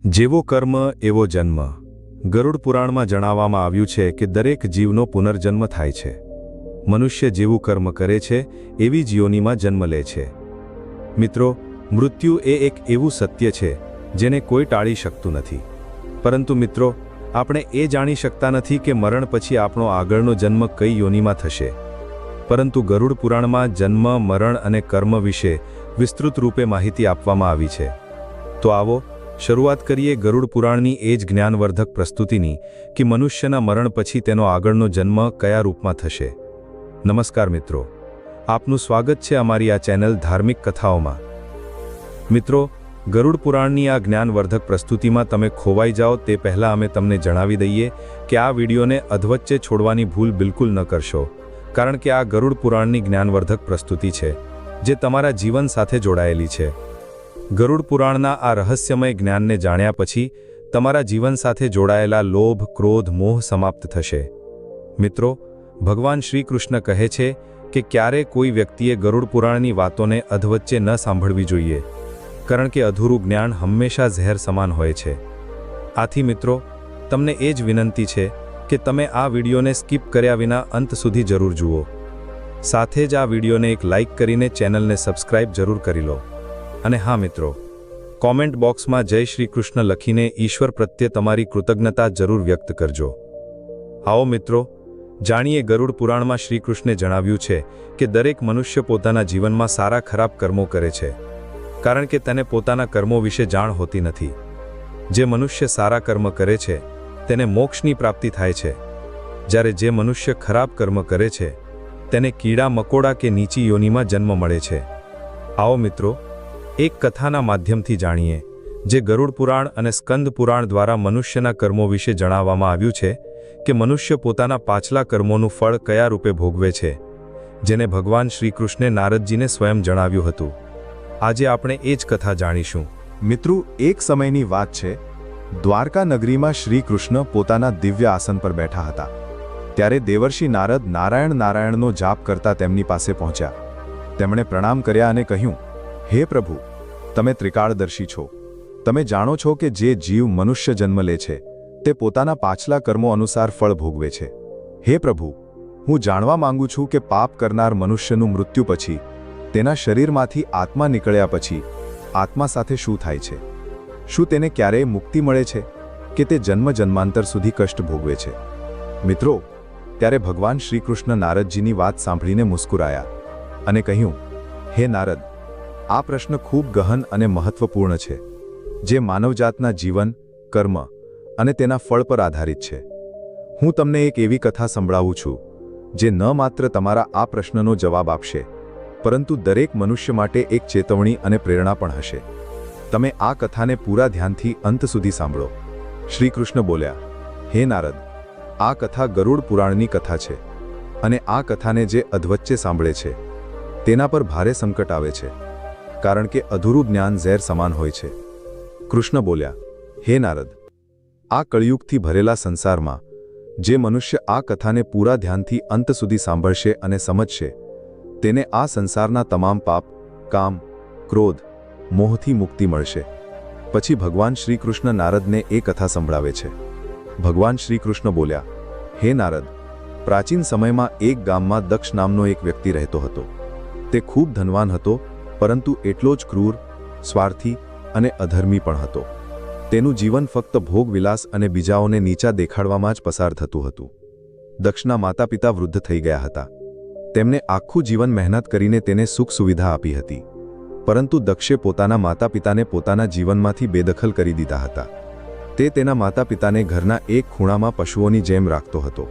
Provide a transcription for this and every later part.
જેવો કર્મ એવો જન્મ. ગરુડ પુરાણમાં જણાવવામાં આવ્યું છે કે દરેક જીવનો પુનર્જન્મ થાય છે. મનુષ્ય જેવું કર્મ કરે છે એવી જ યોનિમાં જન્મ લે છે. મિત્રો, મૃત્યુ એ એક એવું સત્ય છે જેને કોઈ ટાળી શકતું નથી. પરંતુ મિત્રો, આપણે એ જાણી શકતા નથી કે મરણ પછી આપણો આગળનો જન્મ કઈ યોનિમાં થશે. પરંતુ ગરુડ પુરાણમાં જન્મ, મરણ અને કર્મ વિશે વિસ્તૃત રૂપે માહિતી આપવામાં આવી છે. તો આવો શરૂઆત કરીએ ગરુડ પુરાણની એ જ જ્ઞાનવર્ધક પ્રસ્તુતિની કે મનુષ્યના મરણ પછી તેનો આગળનો જન્મ કયા રૂપમાં થશે. નમસ્કાર મિત્રો, આપનું સ્વાગત છે અમારી આ ચેનલ ધાર્મિક કથાઓમાં. મિત્રો, ગરુડ પુરાણની આ જ્ઞાનવર્ધક પ્રસ્તુતિમાં તમે ખોવાઈ જાઓ તે પહેલાં અમે તમને જણાવી દઈએ કે આ વિડીયોને અધવચ્ચે છોડવાની ભૂલ બિલકુલ ન કરશો, કારણ કે આ ગરુડ પુરાણની જ્ઞાનવર્ધક પ્રસ્તુતિ છે જે તમારા જીવન સાથે જોડાયેલી છે. ગરુડ પુરાણના આ રહસ્યમય જ્ઞાનને જાણ્યા પછી તમારા જીવન સાથે જોડાયેલા લોભ, ક્રોધ, મોહ સમાપ્ત થશે. મિત્રો, ભગવાન શ્રી કૃષ્ણ કહે છે કે ક્યારે કોઈ વ્યક્તિએ ગરુડ પુરાણની વાતોને અધવચ્ચે ન સાંભળવી જોઈએ, કારણ કે અધૂરું જ્ઞાન હંમેશા ઝેર સમાન હોય છે. આથી મિત્રો, તમને એ જ વિનંતી છે કે તમે આ વિડીયોને સ્કીપ કર્યા વિના અંત સુધી જરૂર જુઓ. સાથે જ આ વિડીયોને એક લાઇક કરીને ચેનલને સબસ્ક્રાઇબ જરૂર કરી લો. અને હા મિત્રો, કોમેન્ટ બોક્સમાં જય શ્રી કૃષ્ણ લખીને ઈશ્વર પ્રત્યે તમારી કૃતજ્ઞતા જરૂર વ્યક્ત કરજો. આવો મિત્રો, જાણીએ ગરુડ પુરાણમાં શ્રી કૃષ્ણે જણાવ્યું છે કે દરેક મનુષ્ય પોતાના જીવનમાં સારા ખરાબ કર્મો કરે છે, કારણ કે તેને પોતાના કર્મો વિશે જાણ હોતી નથી. જે મનુષ્ય સારા કર્મ કરે છે તેને મોક્ષની પ્રાપ્તિ થાય છે, જ્યારે જે મનુષ્ય ખરાબ કર્મ કરે છે તેને કીડા મકોડા કે નીચી યોનિમાં જન્મ મળે છે. આવો મિત્રો, એક કથાના માધ્યમથી જાણીએ જે ગરુડ પુરાણ અને સ્કંદ પુરાણ દ્વારા મનુષ્યના કર્મો વિશે જણાવવામાં આવ્યું છે કે મનુષ્ય પોતાના પાછલા કર્મોનું ફળ કયા રૂપે ભોગવે છે, જેને ભગવાન શ્રી કૃષ્ણે નારદજીને સ્વયં જણાવ્યું હતું. આજે આપણે એ જ કથા જાણીશું. મિત્રો, એક સમયની વાત છે. દ્વારકા નગરીમાં શ્રી કૃષ્ણ પોતાના દિવ્ય આસન પર બેઠા હતા. ત્યારે દેવર્ષિ નારદ નારાયણ નારાયણનો જાપ કરતા તેમની પાસે પહોંચ્યા. તેમણે પ્રણામ કર્યા અને કહ્યું, હે પ્રભુ, તમે ત્રિકાળદર્શી છો. તમે જાણો છો કે જે જીવ મનુષ્ય જન્મ લે છે તે પોતાના પાછલા કર્મો અનુસાર ફળ ભોગવે છે. હે પ્રભુ, હું જાણવા માંગુ છું કે પાપ કરનાર મનુષ્યનું મૃત્યુ પછી તેના શરીરમાંથી આત્મા નીકળ્યા પછી આત્મા સાથે શું થાય છે? શું તેને ક્યારેય મુક્તિ મળે છે કે તે જન્મ જન્માંતર સુધી કષ્ટ ભોગવે છે? મિત્રો, ત્યારે ભગવાન શ્રી કૃષ્ણ નારદજીની વાત સાંભળીને મુસ્કુરાયા અને કહ્યું, હે નારદ, આ પ્રશ્ન ખૂબ ગહન અને મહત્વપૂર્ણ છે, જે માનવજાતના જીવન, કર્મ અને તેના ફળ પર આધારિત છે. હું તમને એક એવી કથા સંભળાવું છું જે ન માત્ર તમારા આ પ્રશ્નનો જવાબ આપશે, પરંતુ દરેક મનુષ્ય માટે એક ચેતવણી અને પ્રેરણા પણ હશે. તમે આ કથાને પૂરા ધ્યાનથી અંત સુધી સાંભળો. શ્રી કૃષ્ણ બોલ્યા, હે નારદ, આ કથા ગરુડ પુરાણની કથા છે, અને આ કથાને જે અધવચ્ચે સાંભળે છે તેના પર ભારે સંકટ આવે છે, કારણ કે અધૂરું જ્ઞાન ઝેર સમાન હોય છે. કૃષ્ણ બોલ્યા, હે નારદ, આ કળિયુગથી ભરેલા સંસારમાં જે મનુષ્ય આ કથાને પૂરા ધ્યાનથી અંત સુધી સાંભળશે અને સમજશે તેને આ સંસારના તમામ પાપ, કામ, ક્રોધ, મોહથી મુક્તિ મળશે. પછી ભગવાન શ્રી કૃષ્ણ નારદને એ કથા સંભળાવે છે. ભગવાન શ્રી કૃષ્ણ બોલ્યા, હે નારદ, પ્રાચીન સમયમાં એક ગામમાં દક્ષ નામનો એક વ્યક્તિ રહેતો હતો. તે ખૂબ ધનવાન હતો, પરંતુ એટલો જ ક્રૂર, સ્વાર્થી અને અધર્મી પણ હતો. તેનું જીવન ફક્ત ભોગવિલાસ અને બીજાઓને નીચા દેખાડવામાં જ પસાર થતું હતું. દક્ષના માતા પિતા વૃદ્ધ થઈ ગયા હતા. તેમને આખું જીવન મહેનત કરીને તેને સુખ સુવિધા આપી હતી, પરંતુ દક્ષે પોતાના માતા પિતાને પોતાના જીવનમાંથી બેદખલ કરી દીધા હતા. તે તેના માતા પિતાને ઘરના એક ખૂણામાં પશુઓની જેમ રાખતો હતો.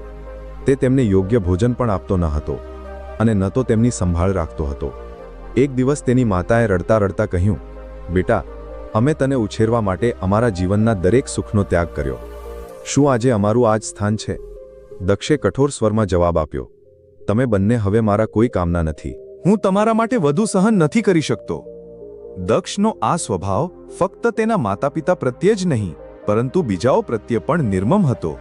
તે તેમને યોગ્ય ભોજન પણ આપતો ન હતો અને ન તો તેમની સંભાળ રાખતો હતો. એક દિવસ તેની માતાએ રડતા રડતા કહ્યું, બેટા, અમે તને ઉછેરવા માટે અમારા જીવનના દરેક સુખનો ત્યાગ કર્યો. શું આજે અમારું આ જ સ્થાન છે? દક્ષે કઠોર સ્વરમાં જવાબ આપ્યો, તમે બંને હવે મારા કોઈ કામના નથી. હું તમારા માટે વધુ સહન નથી કરી શકતો. દક્ષનો આ સ્વભાવ ફક્ત તેના માતા પિતા પ્રત્યે જ નહીં, પરંતુ બીજાઓ પ્રત્યે પણ નિર્મમ હતો.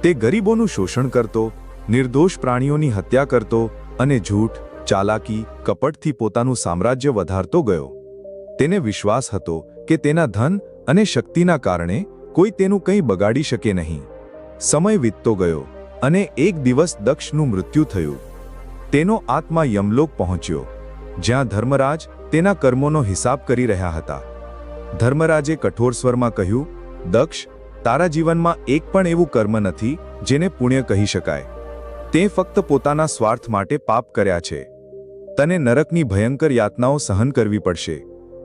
તે ગરીબોનું શોષણ કરતો, નિર્દોષ પ્રાણીઓની હત્યા કરતો અને ઝૂઠ, ચાલાકી, કપટથી પોતાનું સામ્રાજ્ય વધારતો ગયો. તેને વિશ્વાસ હતો કે તેના ધન અને શક્તિના કારણે કોઈ તેનું કંઈ બગાડી શકે નહીં. સમય વીતતો ગયો અને એક દિવસ દક્ષનું મૃત્યુ થયું. તેનો આત્મા યમલોક પહોંચ્યો, જ્યાં ધર્મરાજ તેના કર્મોનો હિસાબ કરી રહ્યા હતા. ધર્મરાજે કઠોર સ્વરમાં કહ્યું, દક્ષ, તારા જીવનમાં એક પણ એવું કર્મ નથી જેને પુણ્ય કહી શકાય. તે ફક્ત પોતાના સ્વાર્થ માટે પાપ કર્યા છે. તને નરકની ભયંકર યાતનાઓ સહન કરવી પડશે.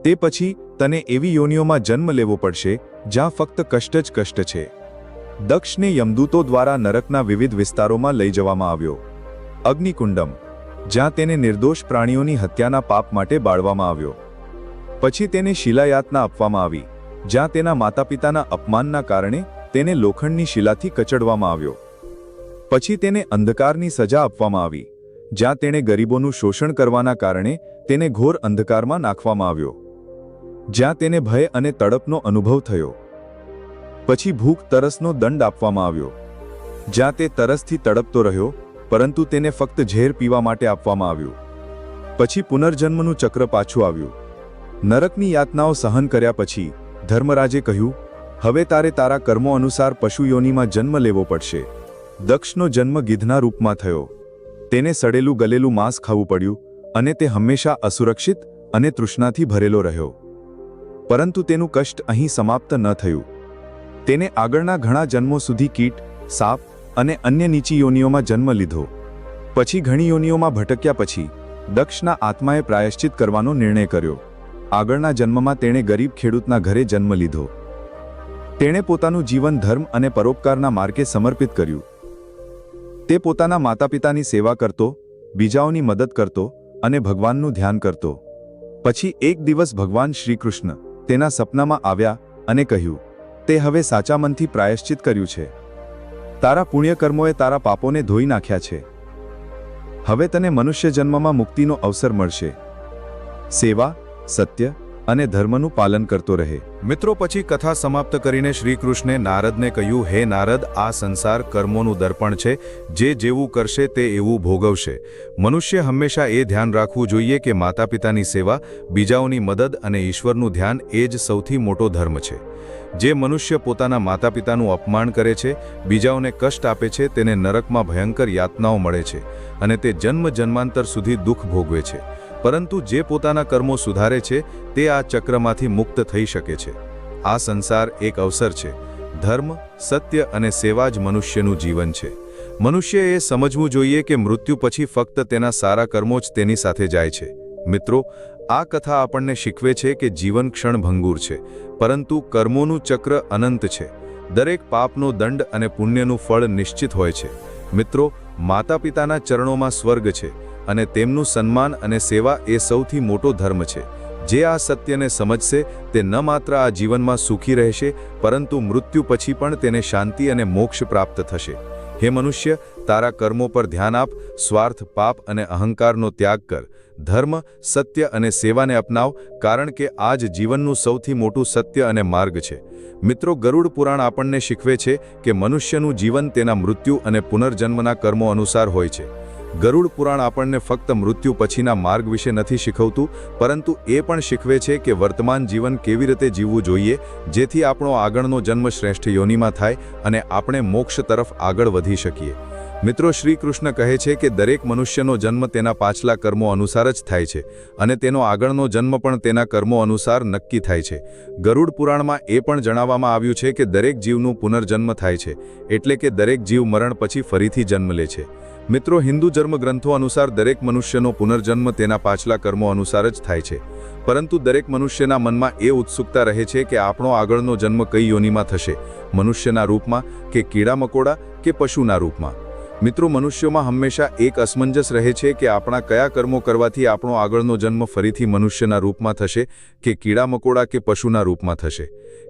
તે પછી તને એવી યોનિઓમાં જન્મ લેવો પડશે જ્યાં ફક્ત કષ્ટ જ કષ્ટ છે. દક્ષને યમદૂતો દ્વારા નરકના વિવિધ વિસ્તારોમાં લઈ જવામાં આવ્યો. અગ્નિકુંડમ, જ્યાં તેને નિર્દોષ પ્રાણીઓની હત્યાના પાપ માટે બાળવામાં આવ્યો. પછી તેને શિલાયાતના આપવામાં આવી, જ્યાં તેના માતાપિતાના અપમાનના કારણે તેને લોખંડની શિલાથી કચડવામાં આવ્યો. પછી તેને અંધકારની સજા આપવામાં આવી, જ્યાં તેણે ગરીબોનું શોષણ કરવાના કારણે તેને ઘોર અંધકારમાં નાખવામાં આવ્યો, જ્યાં તેને ભય અને તડપનો અનુભવ થયો. પછી ભૂખ તરસનો દંડ આપવામાં આવ્યો, જ્યાં તે તરસથી તડપતો રહ્યો, પરંતુ તેને ફક્ત ઝેર પીવા માટે આપવામાં આવ્યું. પછી પુનર્જન્મનું ચક્ર પાછું આવ્યું. નરકની યાતનાઓ સહન કર્યા પછી ધર્મરાજે કહ્યું, હવે તારે તારા કર્મો અનુસાર પશુ યોનિમાં જન્મ લેવો પડશે. દક્ષનો જન્મ ગીધના રૂપમાં થયો. તેને સડેલું ગલેલું માંસ ખાવું પડ્યું અને તે હંમેશા અસુરક્ષિત અને તૃષ્ણાથી ભરેલો રહ્યો. પરંતુ તેનું કષ્ટ અહીં સમાપ્ત ન થયું. તેને આગળના ઘણા જન્મો સુધી કીટ, સાપ અને અન્ય નીચી યોનિઓમાં જન્મ લીધો. પછી ઘણી યોનિઓમાં ભટક્યા પછી દક્ષના આત્માએ પ્રાયશ્ચિત કરવાનો નિર્ણય કર્યો. આગળના જન્મમાં તેણે ગરીબ ખેડૂતના ઘરે જન્મ લીધો. તેણે પોતાનું જીવન ધર્મ અને પરોપકારના માર્ગે સમર્પિત કર્યું. તે પોતાના માતાપિતાની સેવા કરતો, બીજાઓની મદદ કરતો અને ભગવાનનું ધ્યાન કરતો. પછી એક દિવસ ભગવાન શ્રીકૃષ્ણ તેના સપનામાં આવ્યા અને કહ્યું, તે હવે સાચા મનથી પ્રાયશ્ચિત કર્યું છે. તારા પુણ્યકર્મોએ તારા પાપોને ધોઈ નાખ્યા છે. હવે તને મનુષ્ય જન્મમાં મુક્તિનો અવસર મળશે. સેવા, સત્ય અને ધર્મનું પાલન કરતો રહે. મિત્રો, પછી કથા સમાપ્ત કરીને શ્રીકૃષ્ણે નારદને કહ્યું, હે નારદ, આ સંસાર કર્મોનું દર્પણ છે. જે જેવું કરશે તે એવું ભોગવશે. મનુષ્ય હંમેશા એ ધ્યાન રાખવું જોઈએ કે માતાપિતાની સેવા, બીજાઓની મદદ અને ઈશ્વરનું ધ્યાન એ જ સૌથી મોટો ધર્મ છે. જે મનુષ્ય પોતાના માતાપિતાનું અપમાન કરે છે, બીજાઓને કષ્ટ આપે છે, તેને નરકમાં ભયંકર યાતનાઓ મળે છે અને તે જન્મ જન્માંતર સુધી દુઃખ ભોગવે છે. પરંતુ જે પોતાના કર્મો સુધારે છે તે આ ચક્રમાંથી મુક્ત થઈ શકે છે. આ સંસાર એક અવસર છે. ધર્મ, સત્ય અને સેવા જ મનુષ્યનું જીવન છે. મનુષ્યએ સમજવું જોઈએ કે મૃત્યુ પછી ફક્ત તેના સારા કર્મો જ તેની સાથે જાય છે. મિત્રો, આ કથા આપણને શીખવે છે કે જીવન ક્ષણભંગુર છે, પરંતુ કર્મોનું ચક્ર અનંત છે. દરેક પાપનો દંડ અને પુણ્યનું ફળ નિશ્ચિત હોય છે. મિત્રો, માતાપિતાના ચરણોમાં સ્વર્ગ છે અને તેમનું સન્માન અને સેવા એ સૌથી મોટો ધર્મ છે. જે આ સત્યને સમજશે તે ન માત્ર આ જીવનમાં સુખી રહેશે, પરંતુ મૃત્યુ પછી પણ તેને શાંતિ અને મોક્ષ પ્રાપ્ત થશે. હે મનુષ્ય, તારા કર્મો પર ધ્યાન આપ. સ્વાર્થ, પાપ અને અહંકારનો ત્યાગ કર. ધર્મ, સત્ય અને સેવાને અપનાવ, કારણ કે આ જ જીવનનું સૌથી મોટું સત્ય અને માર્ગ છે. મિત્રો, ગરુડ પુરાણ આપણને શીખવે છે કે મનુષ્યનું જીવન તેના મૃત્યુ અને પુનર્જન્મના કર્મો અનુસાર હોય છે. ગરુડ પુરાણ આપણને ફક્ત મૃત્યુ પછીના માર્ગ વિશે નથી શીખવતું, પરંતુ એ પણ શીખવે છે કે વર્તમાન જીવન કેવી રીતે જીવવું જોઈએ, જેથી આપણો આગળનો જન્મ શ્રેષ્ઠ યોનિમાં થાય અને આપણે મોક્ષ તરફ આગળ વધી શકીએ. મિત્રો, શ્રી કૃષ્ણ કહે છે કે દરેક મનુષ્યનો જન્મ તેના પાછલા કર્મો અનુસાર જ થાય છે અને તેનો આગળનો જન્મ પણ તેના કર્મો અનુસાર નક્કી થાય છે. ગરુડ પુરાણમાં એ પણ જણાવવામાં આવ્યું છે કે દરેક જીવનું પુનર્જન્મ થાય છે, એટલે કે દરેક જીવ મરણ પછી ફરીથી જન્મ લે છે. મિત્રો, હિન્દુ ધર્મ ગ્રંથો અનુસાર દરેક મનુષ્યનો પુનર્જન્મ તેના પાછલા કર્મો અનુસાર જ થાય છે, પરંતુ દરેક મનુષ્યના મનમાં એ ઉત્સુકતા રહે છે કે આપણો આગળનો જન્મ કઈ યોનિમાં થશે, મનુષ્યના રૂપમાં કે કીડા મકોડા કે પશુના રૂપમાં. મિત્રો, મનુષ્યોમાં હંમેશા એક અસમંજસ રહે છે કે આપણા કયા કર્મો કરવાથી આપણો આગળનો જન્મ ફરીથી મનુષ્યના રૂપમાં થશે કે કીડા મકોડા કે પશુના રૂપમાં થશે.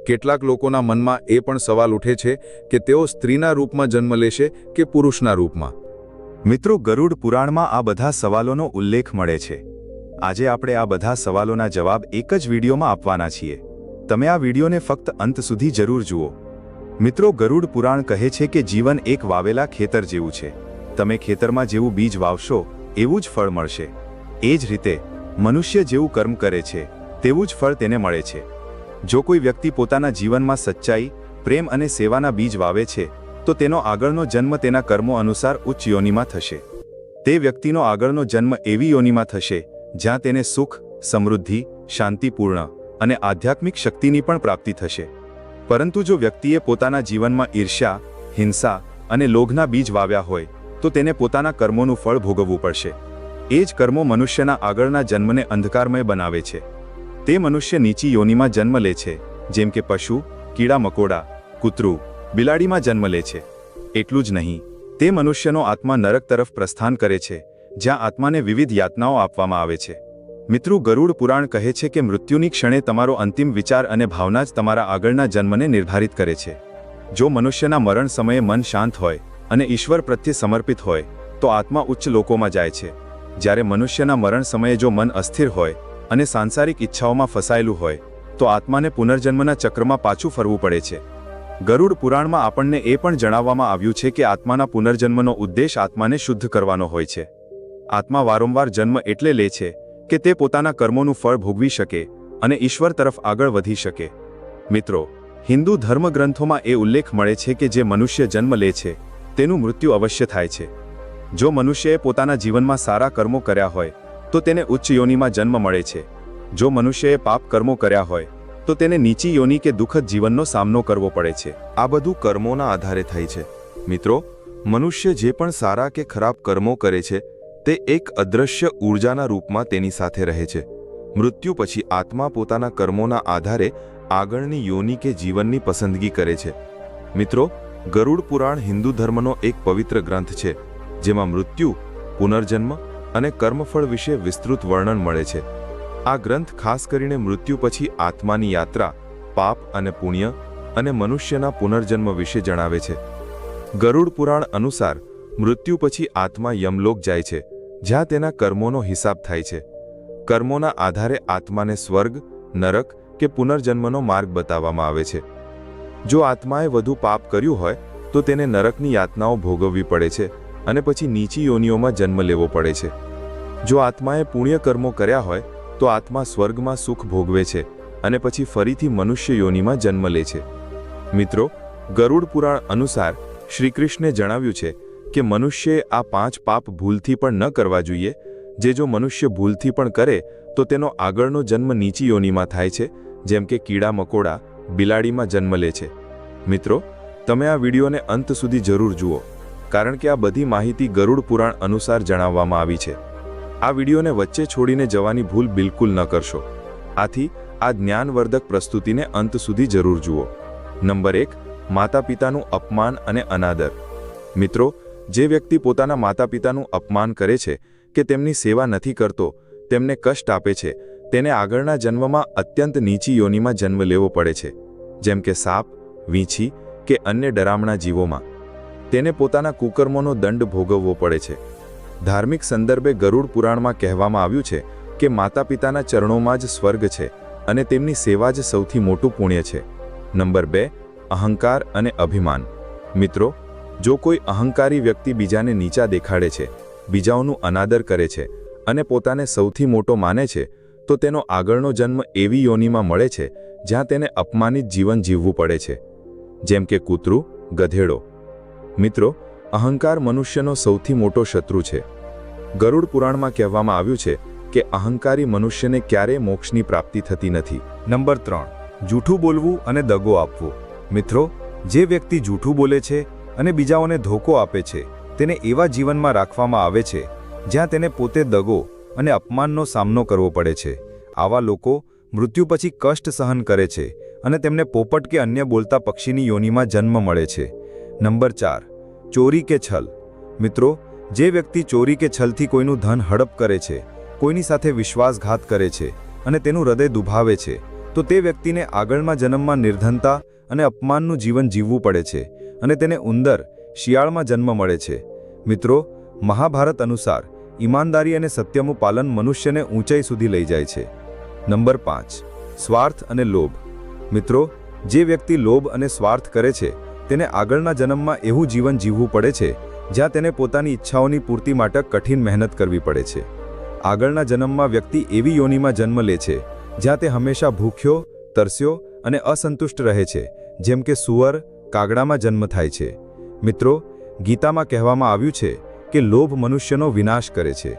કેટલાક લોકોના મનમાં એ પણ સવાલ ઉઠે છે કે તેઓ સ્ત્રીના રૂપમાં જન્મ લેશે કે પુરુષના રૂપમાં. મિત્રો, ગરુડ પુરાણમાં આ બધા સવાલોનો ઉલ્લેખ મળે છે. આજે આપણે આ બધા સવાલોના જવાબ એક જ વિડીયોમાં આપવાના છીએ. તમે આ વિડીયોને ફક્ત અંત સુધી જરૂર જુઓ. મિત્રો, ગરુડ પુરાણ કહે છે કે જીવન એક વાવેલા ખેતર જેવું છે. તમે ખેતરમાં જેવું બીજ વાવશો એવું જ ફળ મળશે. એ જ રીતે મનુષ્ય જેવું કર્મ કરે છે તેવું જ ફળ તેને મળે છે. જો કોઈ વ્યક્તિ પોતાના જીવનમાં સચ્ચાઈ, પ્રેમ અને સેવાના બીજ વાવે છે તો તેનો આગળનો જન્મ તેના કર્મો અનુસાર ઉચ્ચ યોનિમાં થશે. તે વ્યક્તિનો આગળનો જન્મ એવી યોનિમાં થશે જ્યાં તેને સુખ, સમૃદ્ધિ, શાંતિપૂર્ણ અને આધ્યાત્મિક શક્તિની પણ પ્રાપ્તિ થશે. પરંતુ જો વ્યક્તિએ પોતાના જીવનમાં ઈર્ષ્યા, હિંસા અને લોભના બીજ વાવ્યા હોય તો તેને પોતાના કર્મોનું ફળ ભોગવવું પડશે. એ જ કર્મો મનુષ્યના આગળના જન્મને અંધકારમય બનાવે છે. તે મનુષ્ય નીચી યોનિમાં જન્મ લે છે, જેમ કે પશુ, કીડા મકોડા, કૂતરું, બિલાડીમાં જન્મ લે છે. એટલું જ નહીં, તે મનુષ્યનો આત્મા નરક તરફ પ્રસ્થાન કરે છે, જ્યાં આત્માને વિવિધ યાતનાઓ આપવામાં આવે છે. મિત્રો, ગરુડ પુરાણ કહે છે કે મૃત્યુની ક્ષણે તમારો અંતિમ વિચાર અને ભાવના જ તમારા આગળના જન્મને નિર્ધારિત કરે છે. જો મનુષ્યના મરણ સમયે મન શાંત હોય અને ઈશ્વર પ્રત્યે સમર્પિત હોય તો આત્મા ઉચ્ચ લોકોમાં જાય છે. જ્યારે મનુષ્યના મરણ સમયે જો મન અસ્થિર હોય અને સાંસારિક ઈચ્છાઓમાં ફસાયેલું હોય તો આત્માને પુનર્જન્મના ચક્રમાં પાછું ફરવું પડે છે. ગરુડ પુરાણમાં આપણને એ પણ જણાવવામાં આવ્યું છે કે આત્માના પુનર્જન્મનો ઉદ્દેશ આત્માને શુદ્ધ કરવાનો હોય છે. આત્મા વારંવાર જન્મ એટલે લે છે કે તે પોતાના કર્મોનું ફળ ભોગવી શકે અને ઈશ્વર તરફ આગળ વધી શકે. મિત્રો, હિન્દુ ધર્મગ્રંથોમાં એ ઉલ્લેખ મળે છે કે જે મનુષ્ય જન્મ લે છે તેનું મૃત્યુ અવશ્ય થાય છે. જો મનુષ્યએ પોતાના જીવનમાં સારા કર્મો કર્યા હોય તો તેને ઉચ્ચ યોનિમાં જન્મ મળે છે. જો મનુષ્યએ પાપ કર્મો કર્યા હોય તો તેને નીચી યોનિ કે દુઃખદ જીવનનો સામનો કરવો પડે છે. આ બધું કર્મોના આધારે થાય છે. મિત્રો, મનુષ્ય જે પણ સારા કે ખરાબ કર્મો કરે છે તે એક અદૃશ્ય ઊર્જાના રૂપમાં તેની સાથે રહે છે. મૃત્યુ પછી આત્મા પોતાના કર્મોના આધારે આગળની યોનિ કે જીવનની પસંદગી કરે છે. મિત્રો, ગરુડ પુરાણ હિન્દુ ધર્મનો એક પવિત્ર ગ્રંથ છે જેમાં મૃત્યુ, પુનર્જન્મ અને કર્મફળ વિશે વિસ્તૃત વર્ણન મળે છે. આ ગ્રંથ ખાસ કરીને મૃત્યુ પછી આત્માની યાત્રા, પાપ અને પુણ્ય અને મનુષ્યના પુનર્જન્મ વિશે જણાવે છે. ગરુડ પુરાણ અનુસાર મૃત્યુ પછી આત્મા યમલોક જાય છે, જ્યાં તેના કર્મોનો હિસાબ થાય છે. કર્મોના આધારે આત્માને સ્વર્ગ, નરક કે પુનર્જન્મનો માર્ગ બતાવવામાં આવે છે. જો આત્માએ વધુ પાપ કર્યું હોય તો તેને નરકની યાતનાઓ ભોગવવી પડે છે અને પછી નીચી યોનિઓમાં જન્મ લેવો પડે છે. જો આત્માએ પુણ્ય કર્મો કર્યા હોય તો આત્મા સ્વર્ગમાં સુખ ભોગવે છે અને પછી ફરીથી મનુષ્ય યોનિમાં જન્મ લે છે. મિત્રો, ગરુડ પુરાણ અનુસાર શ્રીકૃષ્ણે જણાવ્યું છે કે મનુષ્યએ આ 5 પાપ ભૂલથી પણ ન કરવા જોઈએ. જે જો મનુષ્ય ભૂલથી પણ કરે તો તેનો આગળનો જન્મ નીચી યોનિમાં થાય છે, જેમ કે કીડા મકોડા, બિલાડીમાં જન્મ લે છે. મિત્રો, તમે આ વિડીયોને અંત સુધી જરૂર જુઓ, કારણ કે આ બધી માહિતી ગરુડ પુરાણ અનુસાર જણાવવામાં આવી છે. આ વિડીયોને વચ્ચે છોડીને જવાની ભૂલ બિલકુલ ન કરશો. આથી આ જ્ઞાનવર્ધક પ્રસ્તુતિને અંત સુધી જરૂર જુઓ. નંબર 1, માતા પિતાનું અપમાન અને અનાદર. મિત્રો, જે વ્યક્તિ પોતાના માતા પિતાનું અપમાન કરે છે કે તેમની સેવા નથી કરતો, તેમને કષ્ટ આપે છે, તેને આગળના જન્મમાં અત્યંત નીચી યોનિમાં જન્મ લેવો પડે છે, જેમ કે સાપ, વીંછી કે અન્ય ડરામણા જીવોમાં. તેને પોતાના કુકર્મોનો દંડ ભોગવવો પડે છે. ધાર્મિક સંદર્ભે ગરુડ પુરાણમાં કહેવામાં આવ્યું છે કે માતા પિતાના ચરણોમાં જ સ્વર્ગ છે અને તેમની સેવા જ સૌથી મોટું પુણ્ય છે. નંબર 2, અહંકાર અને અભિમાન. મિત્રો, જો કોઈ અહંકારી વ્યક્તિ બીજાને નીચા દેખાડે છે, બીજાઓનું અનાદર કરે છે અને પોતાને સૌથી મોટો માને છે તો તેનો આગળનો જન્મ એવી યોનિમાં મળે છે જ્યાં તેને અપમાનિત જીવન જીવવું પડે છે, જેમ કે કૂતરું, ગધેડો. મિત્રો, અહંકાર મનુષ્યનો સૌથી મોટો શત્રુ છે. ગરુડ પુરાણમાં કહેવામાં આવ્યું છે કે અહંકારી મનુષ્યને ક્યારેય મોક્ષની પ્રાપ્તિ થતી નથી. નંબર 3, જૂઠું બોલવું અને દગો આપવો. મિત્રો, જે વ્યક્તિ જૂઠું બોલે છે અને બીજાઓને ધોકો આપે છે તેને એવા જીવનમાં રાખવામાં આવે છે જ્યાં તેને પોતે દગો અને અપમાનનો સામનો કરવો પડે છે. આવા લોકો મૃત્યુ પછી કષ્ટ સહન કરે છે અને તેમને પોપટ કે અન્ય બોલતા પક્ષીની યોનિમાં જન્મ મળે છે. નંબર 4, ચોરી કે છલ. મિત્રો, જે વ્યક્તિ ચોરી કે છલથી કોઈનું ધન હડપ કરે છે, કોઈની સાથે વિશ્વાસઘાત કરે છે અને તેનું હૃદય દુભાવે છે તો તે વ્યક્તિને આગળના જન્મમાં નિર્ધનતા અને અપમાનનું જીવન જીવવું પડે છે અને તેને ઉંદર, શિયાળમાં જન્મ મળે છે. મિત્રો, મહાભારત અનુસાર ઈમાનદારી અને સત્યનું પાલન મનુષ્યને ઊંચાઈ સુધી લઈ જાય છે. નંબર 5, સ્વાર્થ અને લોભ. મિત્રો, જે વ્યક્તિ લોભ અને સ્વાર્થ કરે છે તેને આગળના જન્મમાં એવું જીવન જીવવું પડે છે જ્યાં તેને પોતાની ઈચ્છાઓની પૂર્તિ માટે કઠિન મહેનત કરવી પડે છે. આગળના જન્મમાં વ્યક્તિ એવી યોનિમાં જન્મ લે છે જ્યાં તે હંમેશા ભૂખ્યો, તરસ્યો અને અસંતુષ્ટ રહે છે, જેમ કે સુવર કાગડામાં જન્મ થાય છે. મિત્રો, ગીતામાં કહેવામાં આવ્યું છે કે લોભ મનુષ્યનો વિનાશ કરે છે.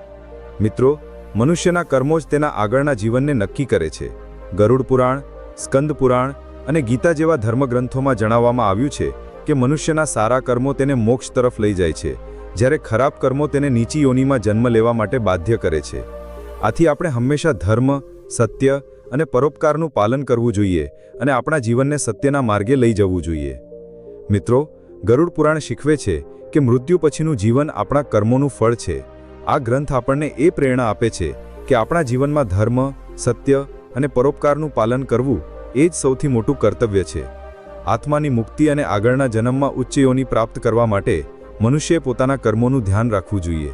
મિત્રો, મનુષ્યના કર્મો જ તેના આગળના જીવનને નક્કી કરે છે. ગરુડ પુરાણ, સ્કંદ પુરાણ અને ગીતા જેવા ધર્મગ્રંથોમાં જણાવવામાં આવ્યું છે કે મનુષ્યના સારા કર્મો તેને મોક્ષ તરફ લઈ જાય છે, જ્યારે ખરાબ કર્મો તેને નીચી યોનિમાં જન્મ લેવા માટે બાધ્ય કરે છે. આથી આપણે હંમેશા ધર્મ, સત્ય અને પરોપકારનું પાલન કરવું જોઈએ અને આપણા જીવનને સત્યના માર્ગે લઈ જવું જોઈએ. મિત્રો, ગરુડ પુરાણ શીખવે છે કે મૃત્યુ પછીનું જીવન આપણા કર્મોનું ફળ છે. આ ગ્રંથ આપણને એ પ્રેરણા આપે છે કે આપણા જીવનમાં ધર્મ, સત્ય અને પરોપકારનું પાલન કરવું એ જ સૌથી મોટું કર્તવ્ય છે. આત્માની મુક્તિ અને આગળના જન્મમાં ઉચ્ચ યોનિ પ્રાપ્ત કરવા માટે મનુષ્યએ પોતાના કર્મોનું ધ્યાન રાખવું જોઈએ.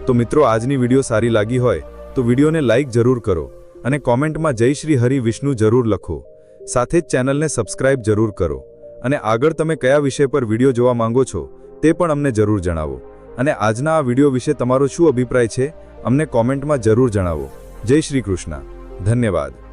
તો મિત્રો, આજની વિડીયો સારી લાગી હોય તો વિડીયોને લાઇક જરૂર કરો અને કોમેન્ટમાં જય શ્રી હરિ વિષ્ણુ જરૂર લખો. સાથે જ ચેનલને સબસ્ક્રાઇબ જરૂર કરો અને આગળ તમે કયા વિષય પર વિડીયો જોવા માંગો છો તે પણ અમને જરૂર જણાવો. અને આજના આ વિડીયો વિશે તમારો શું અભિપ્રાય છે અમને કોમેન્ટમાં જરૂર જણાવો. જય શ્રી કૃષ્ણ. ધન્યવાદ.